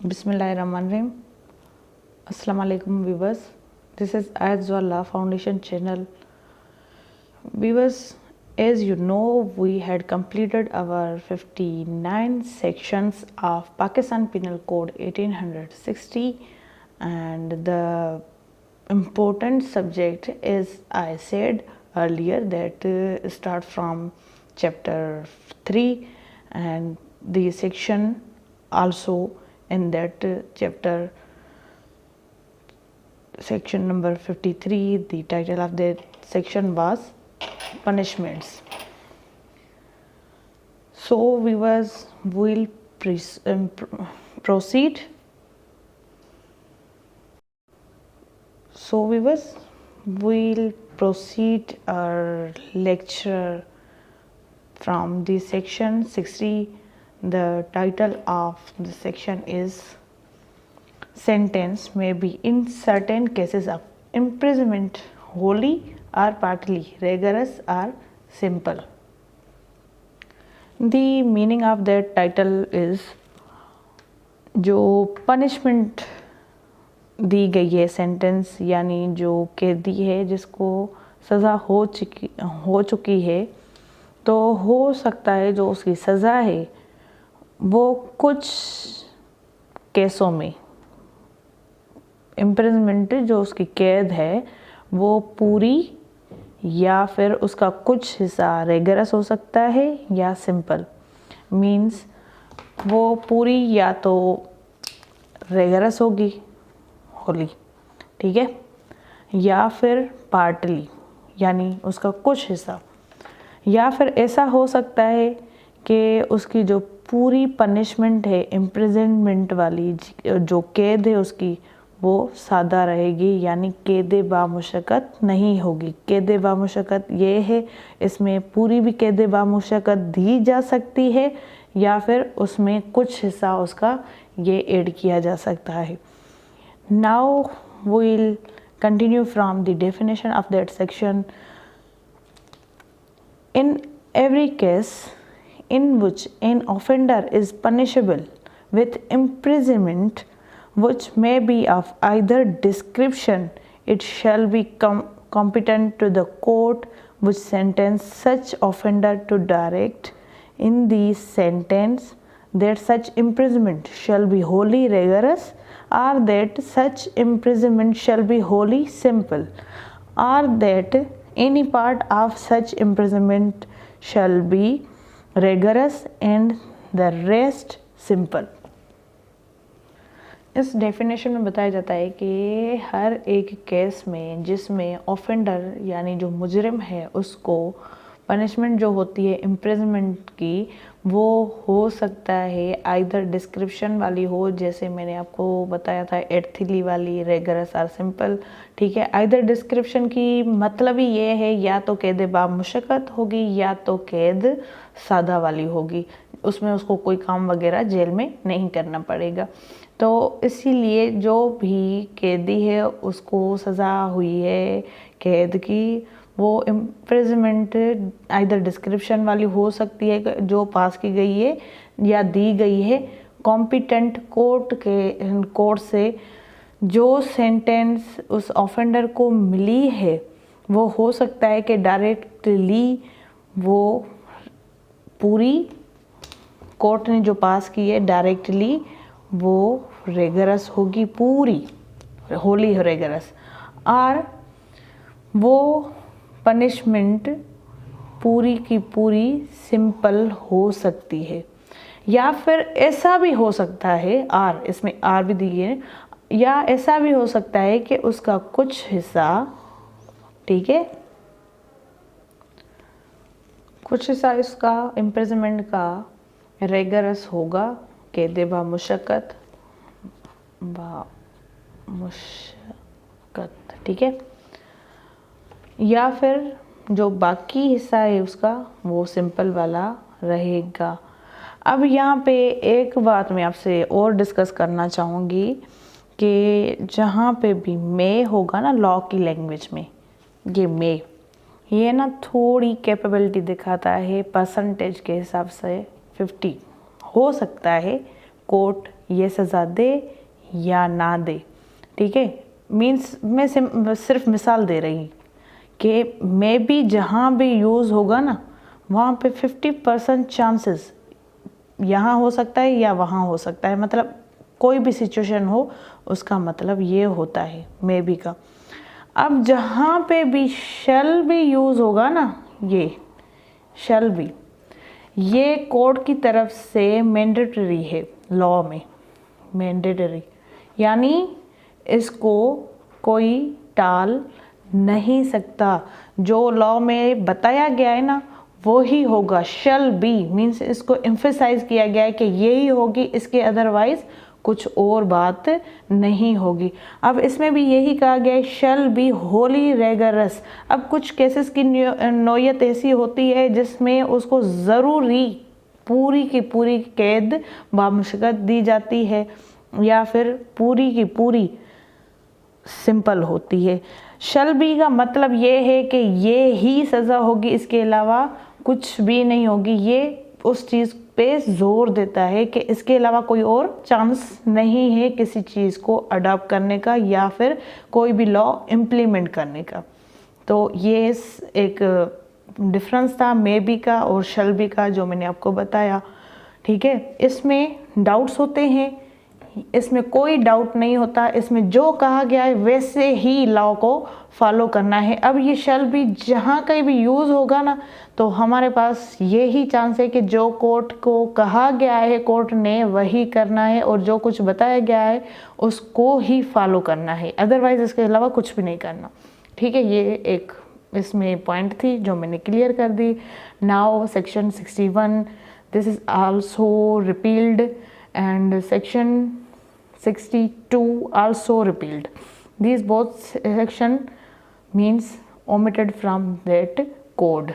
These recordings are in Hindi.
Bismillahirrahmanirrahim. Assalamu alaikum viewers. This is Ayatollah Foundation channel. Viewers, as you know, we had completed our 59 sections of Pakistan Penal Code 1860, and the important subject, as I said earlier, that start from chapter 3, and the section also in that chapter, section number 53, the title of that section was punishments. So viewers, will proceed. So viewers, we'll proceed our lecture from the section 60. The title of the section is Sentence may be in certain cases of imprisonment wholly or partly rigorous or simple. The meaning of that title is जो पनिशमेंट दी गई है, सेंटेंस यानी जो कैदी है जिसको सज़ा हो चुकी है, तो हो सकता है जो उसकी सज़ा है वो कुछ केसों में, इम्प्रिजनमेंट जो उसकी कैद है वो पूरी या फिर उसका कुछ हिस्सा रेगरस हो सकता है या सिंपल। मीन्स वो पूरी या तो रेगरस होगी होली, ठीक है, या फिर पार्टली यानी उसका कुछ हिस्सा, या फिर ऐसा हो सकता है कि उसकी जो पूरी पनिशमेंट है इम्प्रिजनमेंट वाली, जो कैद है उसकी, वो सादा रहेगी यानी कैद बामुशक्कत नहीं होगी। कैद बामुशक्कत ये है, इसमें पूरी भी कैद बामुशक्कत दी जा सकती है या फिर उसमें कुछ हिस्सा उसका ये ऐड किया जा सकता है। Now we will continue from the definition of that section. In every case in which an offender is punishable with imprisonment which may be of either description, it shall be competent to the court which sentence such offender to direct in the sentence that such imprisonment shall be wholly rigorous, or that such imprisonment shall be wholly simple, or that any part of such imprisonment shall be rigorous and the rest simple। इस डेफिनेशन में बताया जाता है कि हर एक केस में जिसमें ऑफेंडर यानी जो मुजरिम है उसको पनिशमेंट जो होती है इम्प्रिजनमेंट की, वो हो सकता है आइदर डिस्क्रिप्शन वाली हो, जैसे मैंने आपको बताया था एर्थली वाली, रेगरस और सिंपल, ठीक है। आइदर डिस्क्रिप्शन की मतलब ही ये है या तो कैद बामुशक्कत होगी या तो कैद सादा वाली होगी, उसमें उसको कोई काम वगैरह जेल में नहीं करना पड़ेगा। तो इसीलिए जो भी कैदी है उसको सज़ा हुई है कैद की, वो इम्प्रिजनमेंट आइदर डिस्क्रिप्शन वाली हो सकती है जो पास की गई है या दी गई है कॉम्पिटेंट कोर्ट से। जो सेंटेंस उस ऑफेंडर को मिली है वो हो सकता है कि डायरेक्टली वो पूरी कोर्ट ने जो पास की है डायरेक्टली वो रेगरस होगी, पूरी होली रेगरस, और वो पनिशमेंट पूरी की पूरी सिंपल हो सकती है, या फिर ऐसा भी हो सकता है, आर इसमें आर भी दी है, या ऐसा भी हो सकता है कि उसका कुछ हिस्सा, ठीक है, कुछ हिस्सा इसका इम्प्रिजनमेंट का रेगरस होगा, कैद बामुशक्कत, ठीक है, या फिर जो बाकी हिस्सा है उसका वो सिंपल वाला रहेगा। अब यहाँ पे एक बात मैं आपसे और डिस्कस करना चाहूँगी कि जहाँ पे भी मे होगा ना लॉ की लैंग्वेज में, ये मे, ये ना थोड़ी कैपेबिलिटी दिखाता है परसेंटेज के हिसाब से 50 हो सकता है कोर्ट ये सज़ा दे या ना दे। ठीक है, मीन्स मैं सिर्फ मिसाल दे रही कि मे बी जहाँ भी यूज़ होगा ना वहाँ पे 50% चांसेस यहाँ हो सकता है या वहाँ हो सकता है, मतलब कोई भी सिचुएशन हो उसका मतलब ये होता है मे बी का। अब जहाँ पे भी शैल भी यूज़ होगा ना, ये शैल भी ये कोर्ट की तरफ से मैंडेटरी है, लॉ में मैंडेटरी, यानी इसको कोई टाल नहीं सकता। जो लॉ में बताया गया है ना वो ही होगा। शैल बी मीन्स इसको एम्फेसाइज किया गया है कि यही होगी, इसके अदरवाइज कुछ और बात नहीं होगी। अब इसमें भी यही कहा गया है शैल बी होली रेगरस। अब कुछ केसेस की नौयत ऐसी होती है जिसमें उसको ज़रूरी पूरी की पूरी कैद बामुश्कत दी जाती है या फिर पूरी की पूरी सिंपल होती है। शैल बी का मतलब ये है कि ये ही सज़ा होगी, इसके अलावा कुछ भी नहीं होगी। ये उस चीज़ पे जोर देता है कि इसके अलावा कोई और चांस नहीं है किसी चीज़ को अडॉप्ट करने का या फिर कोई भी लॉ इम्प्लीमेंट करने का। तो ये एक डिफरेंस था मे बी का और शैल बी का जो मैंने आपको बताया। ठीक है, इसमें डाउट्स होते हैं, इसमें कोई डाउट नहीं होता, इसमें जो कहा गया है वैसे ही लॉ को फॉलो करना है। अब ये शैल बी जहाँ कहीं भी यूज़ होगा ना तो हमारे पास यही चांस है कि जो कोर्ट को कहा गया है कोर्ट ने वही करना है और जो कुछ बताया गया है उसको ही फॉलो करना है, अदरवाइज इसके अलावा कुछ भी नहीं करना। ठीक है, ये एक इसमें पॉइंट थी जो मैंने क्लियर कर दी। Now section 61 this is also repealed and section 62 also repealed. These both section means omitted from that code.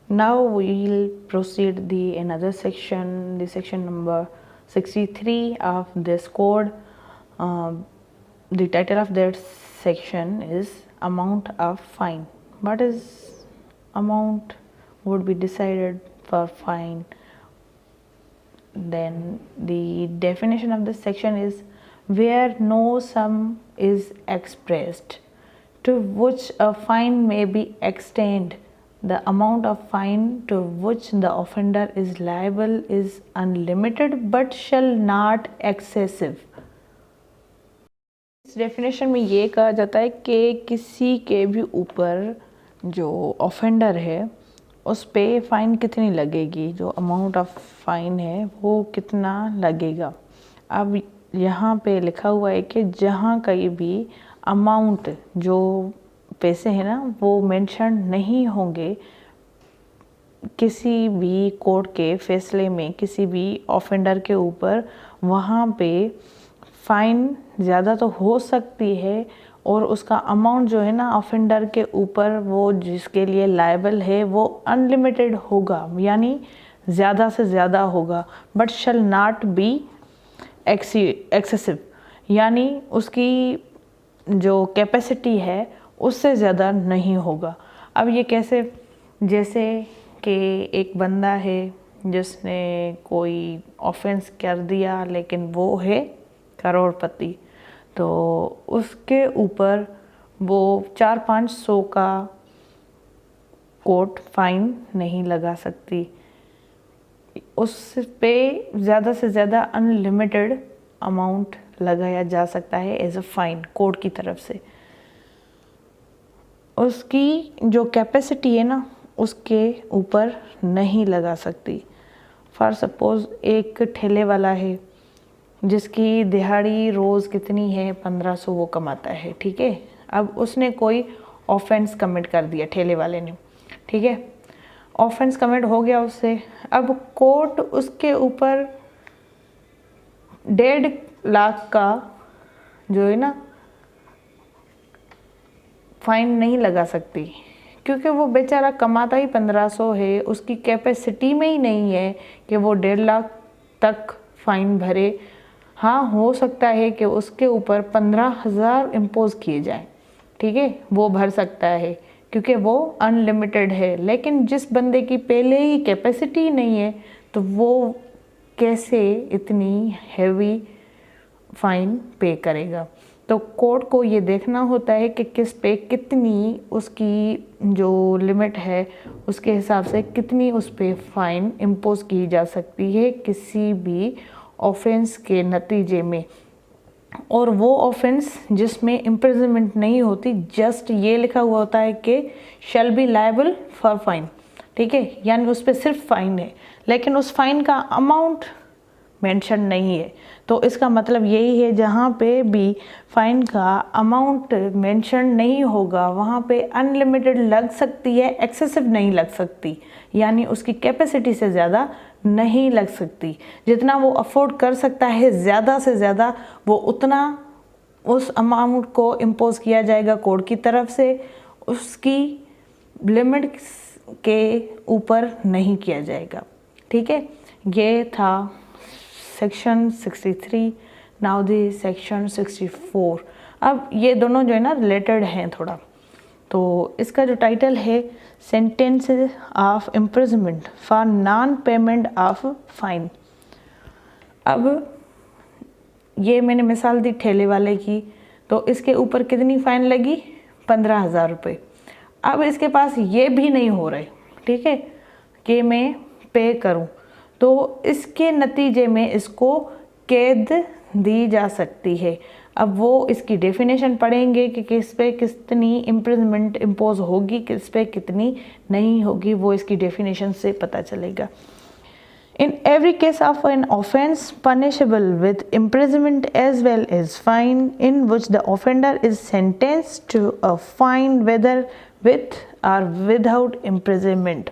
Now we will proceed the another section, the section number 63 of this code. The title of that section is amount of fine. What is amount would be decided for fine? Then the definition of this section is where no sum is expressed to which a fine may be extended. The amount of fine to which the offender is liable is unlimited but shall not excessive. इस डेफिनेशन में ये कहा जाता है कि किसी के भी ऊपर जो ऑफेंडर है उस पे फ़ाइन कितनी लगेगी, जो अमाउंट ऑफ फ़ाइन है वो कितना लगेगा। अब यहाँ पे लिखा हुआ है कि जहाँ कहीं भी अमाउंट जो पैसे हैं ना वो मेंशन नहीं होंगे किसी भी कोर्ट के फैसले में किसी भी ऑफेंडर के ऊपर, वहाँ पे फ़ाइन ज़्यादा तो हो सकती है और उसका अमाउंट जो है ना ऑफेंडर के ऊपर वो जिसके लिए लायबल है वो अनलिमिटेड होगा, यानी ज़्यादा से ज़्यादा होगा। But shall not be excessive, यानी उसकी जो कैपेसिटी है उससे ज़्यादा नहीं होगा। अब ये कैसे, जैसे कि एक बंदा है जिसने कोई ऑफेंस कर दिया लेकिन वो है करोड़पति, तो उसके ऊपर वो 400-500 का कोर्ट फाइन नहीं लगा सकती, उस पे ज़्यादा से ज़्यादा अनलिमिटेड अमाउंट लगाया जा सकता है एज अ फाइन कोर्ट की तरफ से। उसकी जो कैपेसिटी है ना उसके ऊपर नहीं लगा सकती। फॉर सपोज़ एक ठेले वाला है जिसकी दिहाड़ी रोज़ कितनी है 1500 वो कमाता है, ठीक है। अब उसने कोई ऑफेंस कमिट कर दिया ठेले वाले ने, ठीक है, ऑफेंस कमिट हो गया उससे। अब कोर्ट उसके ऊपर 1.5 लाख का जो है ना फाइन नहीं लगा सकती, क्योंकि वो बेचारा कमाता ही 1500 है, उसकी कैपेसिटी में ही नहीं है कि वो 1.5 लाख तक फाइन भरे। हाँ, हो सकता है कि उसके ऊपर 15,000 इम्पोज किए जाए, ठीक है, वो भर सकता है क्योंकि वो अनलिमिटेड है। लेकिन जिस बंदे की पहले ही कैपेसिटी नहीं है तो वो कैसे इतनी हैवी फ़ाइन पे करेगा। तो कोर्ट को ये देखना होता है कि किस पे कितनी उसकी जो लिमिट है उसके हिसाब से कितनी उस पे फ़ाइन इम्पोज की जा सकती है किसी भी ऑफेंस के नतीजे में। और वो ऑफेंस जिसमें इम्प्रिजनमेंट नहीं होती, जस्ट ये लिखा हुआ होता है कि shall be liable for fine, ठीक है, यानी उस पर सिर्फ फाइन है लेकिन उस फाइन का अमाउंट मेंशन नहीं है। तो इसका मतलब यही है जहाँ पे भी फाइन का अमाउंट मेंशन नहीं होगा वहाँ पे अनलिमिटेड लग सकती है, एक्सेसिव नहीं लग सकती, यानी उसकी कैपेसिटी से ज़्यादा नहीं लग सकती। जितना वो अफोर्ड कर सकता है ज़्यादा से ज़्यादा वो उतना उस अमाउंट को इम्पोज किया जाएगा कोर्ट की तरफ से, उसकी लिमिट के ऊपर नहीं किया जाएगा, ठीक है। ये था सेक्शन 63। Now the section 64। अब ये दोनों जो है ना रिलेटेड हैं थोड़ा। तो इसका जो टाइटल है sentence of imprisonment for non payment of fine. अब ये मैंने मिसाल दी ठेले वाले की, तो इसके ऊपर कितनी फ़ाइन लगी? 15,000 रुपये। अब इसके पास ये भी नहीं हो रहे, ठीक है, कि मैं पे करूं, तो इसके नतीजे में इसको कैद दी जा सकती है। अब वो इसकी डेफिनेशन पढ़ेंगे कि किस पे कितनी इम्प्रिजनमेंट इम्पोज होगी, किस पे कितनी नहीं होगी, वो इसकी डेफिनेशन से पता चलेगा। In every case of an offence punishable with imprisonment as well as fine, in which the offender is sentenced to a fine whether with or without imprisonment,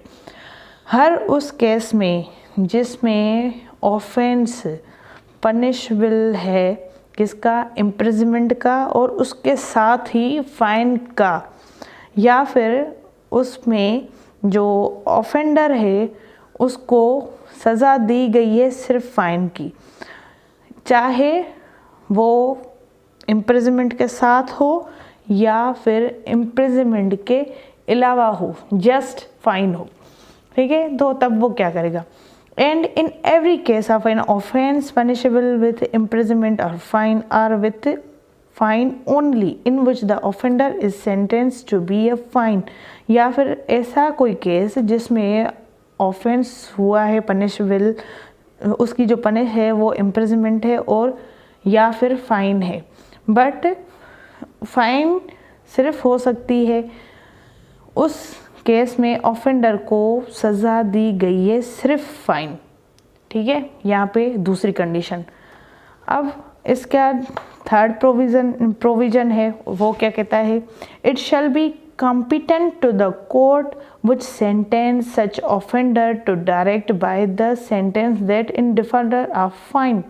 हर उस केस में जिसमें ऑफेंस पनिशबल है किसका? इम्प्रिजनमेंट का, और उसके साथ ही फाइन का, या फिर उसमें जो ऑफेंडर है उसको सज़ा दी गई है सिर्फ फाइन की, चाहे वो इम्प्रिजनमेंट के साथ हो या फिर इम्प्रिजनमेंट के अलावा हो, जस्ट फाइन हो, ठीक है। तो तब वो क्या करेगा? And in every case of an offence punishable with imprisonment और fine or with fine only in which the offender is sentence to be a fine, या फिर ऐसा कोई केस जिसमें ऑफेंस हुआ है पनिशेबल, उसकी जो पनिश है वो इम्प्रिजनमेंट है और या फिर फाइन है, बट फाइन सिर्फ हो सकती है उस केस में ऑफेंडर को सज़ा दी गई है सिर्फ फाइन, ठीक है। यहाँ पे दूसरी कंडीशन। अब इसका थर्ड प्रोविज़न है, वो क्या कहता है? It shall be competent to the court which sentence such offender to direct by the sentence that in default of fine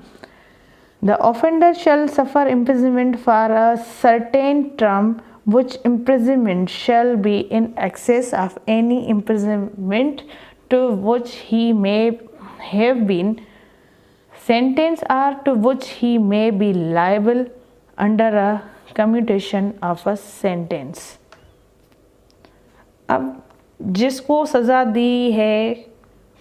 the offender shall suffer imprisonment for a certain term, which imprisonment shall be in excess of any imprisonment to which he may have been sentenced or to which he may be liable under a commutation of a sentence। अब जिसको सज़ा दी है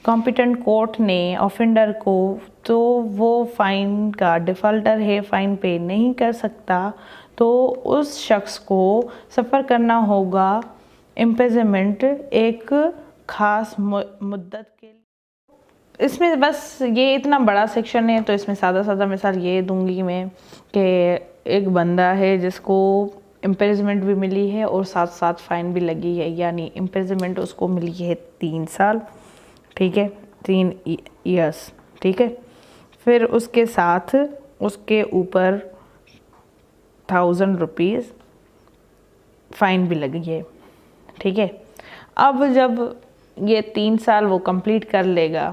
कॉम्पिटेंट कोर्ट ने ऑफेंडर को, तो वो फ़ाइन का डिफ़ॉल्टर है, फ़ाइन पे नहीं कर सकता, तो उस शख्स को सफ़र करना होगा इम्प्रिजनमेंट एक ख़ास मुद्दत के लिए। इसमें बस ये इतना बड़ा सेक्शन है, तो इसमें सादा सादा मिसाल ये दूंगी मैं कि एक बंदा है जिसको इम्प्रिजनमेंट भी मिली है और साथ साथ फ़ाइन भी लगी है, यानी इम्प्रिजनमेंट उसको मिली है 3 साल, ठीक है, 3 ईयर्स, ठीक है। फिर उसके साथ उसके ऊपर 1000 रुपीज़ फ़ाइन भी लगी है, ठीक है। अब जब ये 3 साल वो कंप्लीट कर लेगा,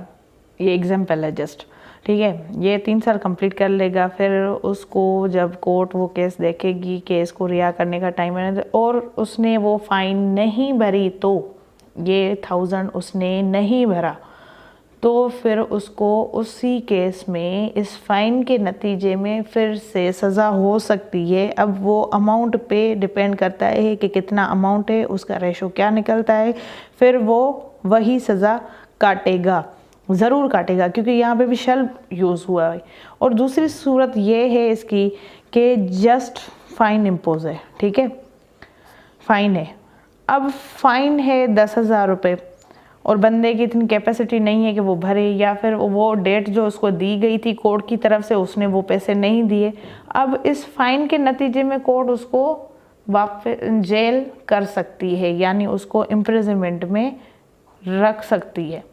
ये एग्जाम्पल है जस्ट, ठीक है, ये 3 साल कंप्लीट कर लेगा, फिर उसको जब कोर्ट वो केस देखेगी, केस को रिहा करने का टाइम है और उसने वो फ़ाइन नहीं भरी, तो ये 1000 उसने नहीं भरा, तो फिर उसको उसी केस में इस फ़ाइन के नतीजे में फिर से सज़ा हो सकती है। अब वो अमाउंट पे डिपेंड करता है कि कितना अमाउंट है, उसका रेशो क्या निकलता है, फिर वो वही सज़ा काटेगा। ज़रूर काटेगा, क्योंकि यहाँ पे भी शैल यूज़ हुआ है। और दूसरी सूरत ये है इसकी कि जस्ट फाइन इम्पोज है, ठीक है, फ़ाइन है। अब फ़ाइन है 10,000 रुपये और बंदे की इतनी कैपेसिटी नहीं है कि वो भरे, या फिर वो डेट जो उसको दी गई थी कोर्ट की तरफ से उसने वो पैसे नहीं दिए। अब इस फ़ाइन के नतीजे में कोर्ट उसको वापस जेल कर सकती है, यानी उसको इम्प्रिजनमेंट में रख सकती है।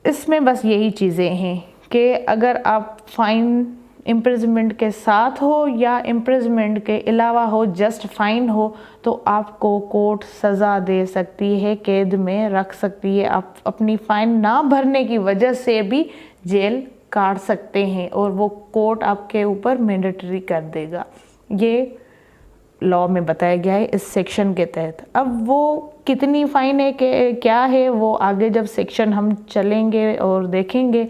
इसमें बस यही चीज़ें हैं कि अगर आप फ़ाइन इम्प्रिजनमेंट के साथ हो या इम्प्रिजनमेंट के अलावा हो, जस्ट फाइन हो, तो आपको कोर्ट सज़ा दे सकती है, कैद में रख सकती है। आप अपनी फ़ाइन ना भरने की वजह से भी जेल काट सकते हैं और वो कोर्ट आपके ऊपर मैंडेटरी कर देगा। ये लॉ में बताया गया है इस सेक्शन के तहत। अब वो कितनी फ़ाइन है कि क्या है, वो आगे जब सेक्शन हम चलेंगे और देखेंगे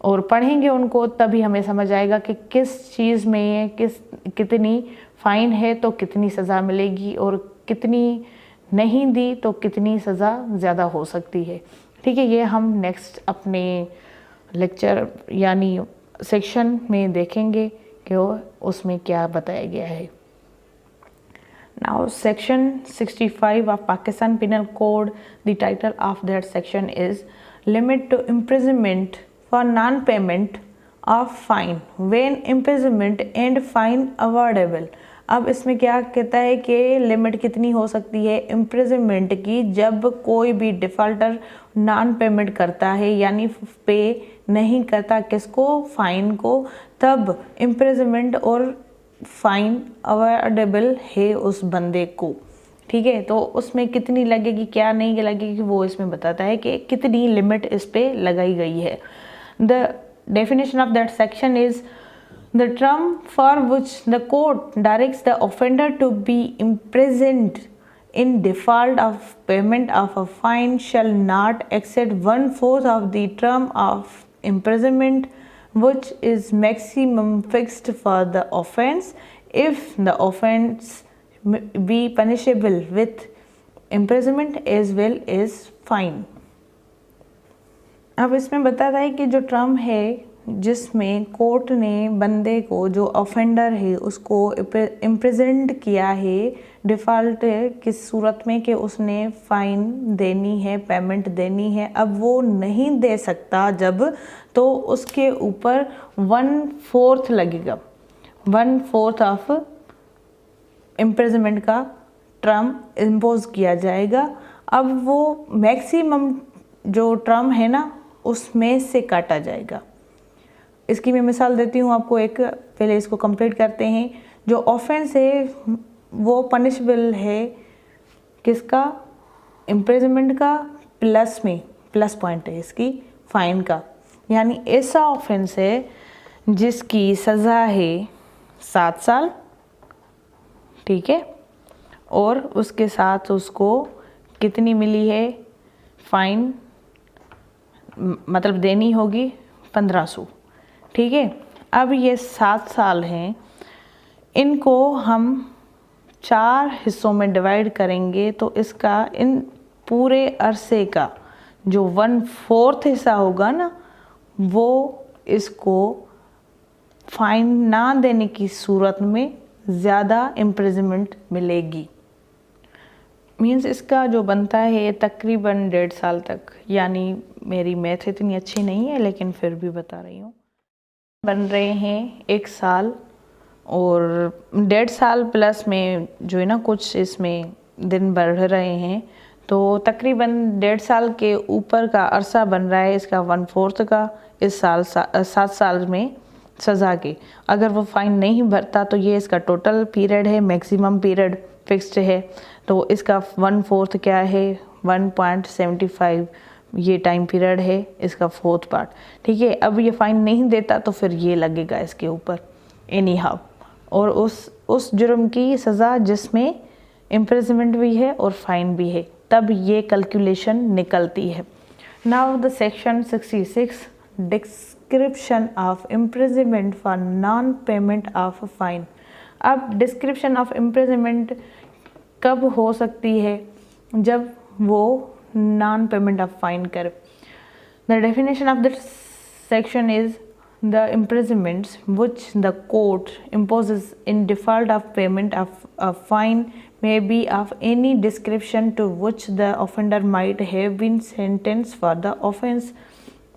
और पढ़ेंगे उनको, तभी हमें समझ आएगा कि किस चीज़ में कितनी फ़ाइन है तो कितनी सज़ा मिलेगी, और कितनी नहीं दी तो कितनी सज़ा ज़्यादा हो सकती है। ठीक है, ये हम नेक्स्ट अपने लेक्चर यानी सेक्शन में देखेंगे कि उसमें क्या बताया गया है। Now section 65 of Pakistan Penal Code, the title of that section is Limit to Imprisonment for Non-Payment of Fine when Imprisonment and Fine Awardable। अब इसमें क्या कहता है कि लिमिट कितनी हो सकती है इम्प्रिजनमेंट की, जब कोई भी डिफ़ॉल्टर नॉन पेमेंट करता है यानी पे नहीं करता किसको, फ़ाइन को, तब इम्प्रिजनमेंट और फाइन अवॉर्डेबल है उस बंदे को। ठीक है, तो उसमें कितनी लगेगी क्या नहीं लगेगी वो इसमें बताता है कि कितनी लिमिट इस पे लगाई गई है। The definition of that section is the term for which the court directs the offender to be imprisoned in default of payment of a fine shall not exceed 1/4 of the term of imprisonment, which is maximum fixed for the offense, if the offense be punishable with imprisonment as well as fine। अब इसमें बताता है कि जो टर्म है जिसमें कोर्ट ने बंदे को, जो ऑफेंडर है, उसको इम्प्रिजन्ड किया है डिफ़ॉल्ट किस सूरत में कि उसने फ़ाइन देनी है, पेमेंट देनी है, अब वो नहीं दे सकता जब, तो उसके ऊपर 1/4 लगेगा, 1/4 ऑफ इम्प्रिजनमेंट का टर्म इम्पोज किया जाएगा। अब वो मैक्सिमम जो टर्म है ना उसमें से काटा जाएगा। इसकी मैं मिसाल देती हूँ आपको एक, पहले इसको कंप्लीट करते हैं। जो ऑफेंस है वो पनिशबल है किसका, इम्प्रिजनमेंट का, प्लस में प्लस पॉइंट है इसकी फ़ाइन का, यानी ऐसा ऑफेंस है जिसकी सज़ा है 7 साल, ठीक है, और उसके साथ उसको कितनी मिली है फ़ाइन, मतलब देनी होगी 1500, ठीक है। अब ये 7 साल हैं, इनको हम 4 हिस्सों में डिवाइड करेंगे तो इसका इन पूरे अरसे का जो 1/4 हिस्सा होगा ना, वो इसको फाइन ना देने की सूरत में ज़्यादा इम्प्रिजनमेंट मिलेगी। मीन्स इसका जो बनता है तकरीबन 1.5 साल तक, यानी मेरी मैथ इतनी अच्छी नहीं है लेकिन फिर भी बता रही हूँ। बन रहे हैं 1 साल और 1.5 साल प्लस में जो है ना कुछ इसमें दिन बढ़ रहे हैं, तो तकरीबन 1.5 साल के ऊपर का अरसा बन रहा है इसका 1/4 का इस साल 7 साल में सज़ा के। अगर वो फ़ाइन नहीं भरता तो ये इसका टोटल पीरियड है, मैक्सिमम पीरियड फिक्स्ड है, तो इसका 1/4 क्या है 1.75 ये टाइम पीरियड है इसका 4th पार्ट, ठीक है। अब ये फ़ाइन नहीं देता तो फिर ये लगेगा इसके ऊपर एनी हाउ, और उस जुर्म की सज़ा जिसमें इम्प्रिजनमेंट भी है और फ़ाइन भी है, तब ये कैलकुलेशन निकलती है। Now the section 66 description of imprisonment for non payment of fine. अब डिस्क्रिप्शन ऑफ इम्प्रिजनमेंट कब हो सकती है, जब वो नॉन पेमेंट ऑफ फाइन करे। The definition of this section is the imprisonments which the court imposes in default of payment of a fine may be of any description to which the offender might have been sentenced for the offense.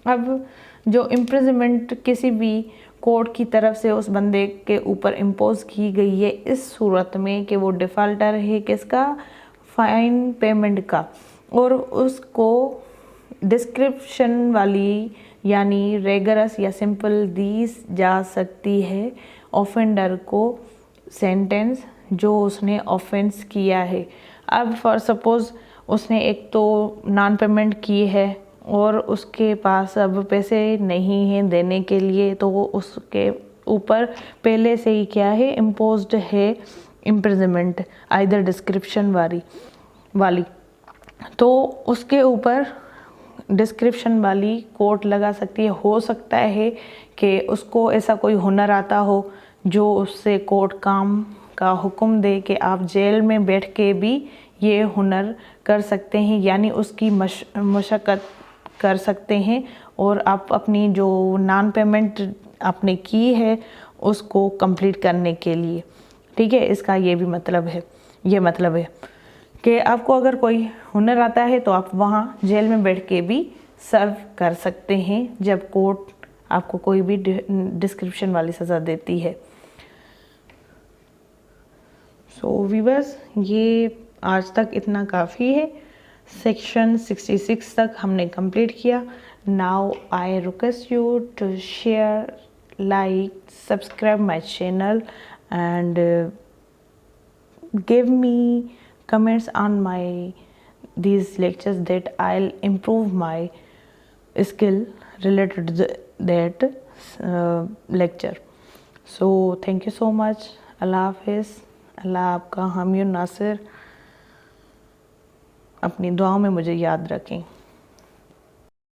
अब जो imprisonment किसी भी कोर्ट की तरफ से उस बंदे के ऊपर इम्पोज की गई है इस सूरत में कि वो डिफ़ॉल्टर है किसका, फाइन पेमेंट का, और उसको डिस्क्रिप्शन वाली यानी रेगरस या सिंपल दी जा सकती है ऑफेंडर को सेंटेंस जो उसने ऑफेंस किया है। अब फॉर सपोज़ उसने एक तो नॉन पेमेंट की है और उसके पास अब पैसे नहीं हैं देने के लिए, तो वो उसके ऊपर पहले से ही क्या है, इम्पोज्ड है इम्प्रिजनमेंट आइदर डिस्क्रिप्शन वाली, तो उसके ऊपर डिस्क्रिप्शन वाली कोर्ट लगा सकती है। हो सकता है कि उसको ऐसा कोई हुनर आता हो जो उससे कोर्ट काम का हुक्म दे कि आप जेल में बैठ के भी ये हुनर कर सकते हैं, यानी उसकी मशक्क़त कर सकते हैं और आप अपनी जो नॉन पेमेंट आपने की है उसको कंप्लीट करने के लिए। ठीक है, इसका ये भी मतलब है, ये मतलब है कि आपको अगर कोई हुनर आता है तो आप वहाँ जेल में बैठ के भी सर्व कर सकते हैं जब कोर्ट आपको कोई भी डिस्क्रिप्शन वाली सज़ा देती है। सो वीवर्स, ये आज तक इतना काफ़ी है। सेक्शन 66 तक हमने कंप्लीट किया। Now I request you to share, like, subscribe my channel and give me comments on these lectures that I'll improve my skill related to that lecture. So thank you so much. अल्लाह हाफिज़। अल्लाह आपका हामी और नासिर। अपनी दुआओं में मुझे याद रखें।